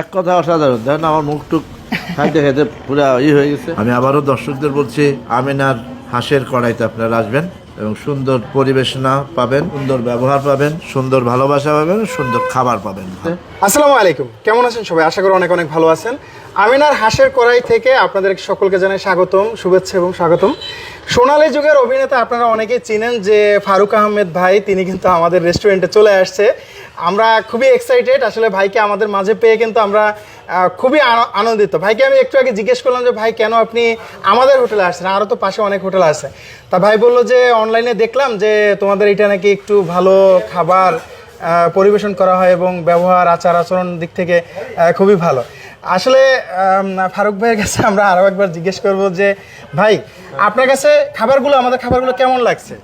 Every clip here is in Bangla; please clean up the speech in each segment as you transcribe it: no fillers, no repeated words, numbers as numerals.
এক কথা অসাধারণ। দেখেন আমার মুখটুক খাইতে খাইতে পুরো হয়ে গেছে। আমি আবারও দর্শকদের বলছি, আমিনার হাঁসের কড়াইতে আপনারা আসবেন এবং সুন্দর পরিবেশনা পাবেন, সুন্দর ব্যবহার পাবেন, সুন্দর ভালোবাসা পাবেন, সুন্দর খাবার পাবেন। আসসালামু আলাইকুম, কেমন আছেন সবাই? আশা করি অনেক অনেক ভালো আছেন। আমিনার হাঁসের কড়াই থেকে আপনাদের সকলকে জানাই স্বাগতম, শুভেচ্ছা এবং স্বাগতম। সোনালী যুগের অভিনেতা আপনারা অনেকেই চিনেন যে ফারুক আহমেদ ভাই, তিনি কিন্তু আমাদের রেস্টুরেন্টে চলে আসছে। আমরা খুবই এক্সাইটেড, আসলে ভাইকে আমাদের মাঝে পেয়ে কিন্তু আমরা খুবই আনন্দিত। ভাইকে আমি একটু আগে জিজ্ঞেস করলাম যে ভাই কেন আপনি আমাদের হোটেলে আসছেন, আরও তো পাশে অনেক হোটেল আছে। তা ভাই বললো যে অনলাইনে দেখলাম যে তোমাদের এটা নাকি একটু ভালো খাবার পরিবেশন করা হয় এবং ব্যবহার আচার আচরণ দিক থেকে খুবই ভালো। আসলে ফারুক ভাইয়ের কাছে আমরা আরও একবার জিজ্ঞেস করব যে ভাই আপনার কাছে আমাদের খাবারগুলো কেমন লাগছে?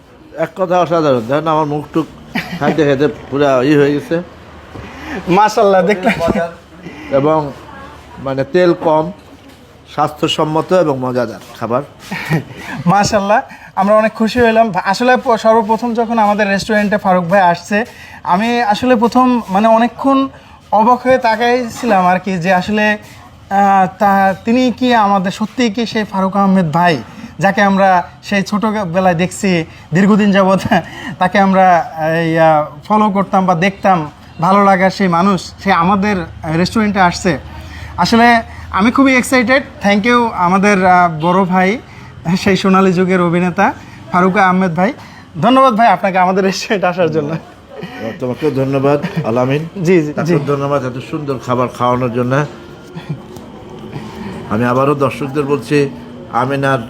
এক কথা অসাধারণ। দেখেন আমার মুখটুক খাইতে খাইতে পুরো হয়ে গেছে। মাশাআল্লাহ, দেখলাম। এবং মানে তেল কম, স্বাস্থ্যসম্মত এবং মজাদার খাবার। মাশাআল্লাহ, আমরা অনেক খুশি হলাম। আসলে সর্বপ্রথম যখন আমাদের রেস্টুরেন্টে ফারুক ভাই আসছে, আমি আসলে প্রথম মানে অনেকক্ষণ অবাক হয়ে তাকাইছিলাম আর কি, যে আসলে তিনি কি আমাদের সত্যিই কি সেই ফারুক আহমেদ ভাই যাকে আমরা সেই ছোটোবেলায় দেখছি, দীর্ঘদিন যাবৎ তাকে আমরা ফলো করতাম বা দেখতাম, ভালো লাগার সেই মানুষ, সে আমাদের রেস্টুরেন্টে আসছে। আসলে আমি খুবই এক্সাইটেড। থ্যাংক ইউ আমাদের বড় ভাই, সেই সোনালী যুগের অভিনেতা ফারুক আহমেদ ভাই। ধন্যবাদ ভাই আপনাকে আমাদের রেস্টুরেন্টে আসার জন্য। তোমাকেও ধন্যবাদ আলামিন। জি জি জি, ধন্যবাদ এত সুন্দর খাবার খাওয়ানোর জন্য। আমি আবারও দর্শকদের বলছি, আমিনার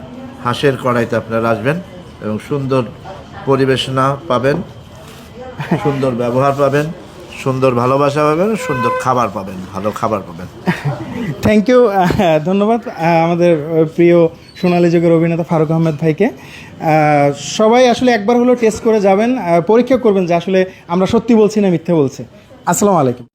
হাঁসের কড়াইতে আপনারা আসবেন এবং সুন্দর পরিবেশনা পাবেন, সুন্দর ব্যবহার পাবেন, সুন্দর ভালোবাসা পাবেন, সুন্দর খাবার পাবেন, ভালো খাবার পাবেন। থ্যাংক ইউ, ধন্যবাদ আমাদের প্রিয় সোনালী যুগের অভিনেতা ফারুক আহমেদ ভাইকে। সবাই আসলে একবার হলেও টেস্ট করে যাবেন, পরীক্ষা করবেন যে আসলে আমরা সত্যি বলছি না মিথ্যা বলছি। আসসালামু আলাইকুম।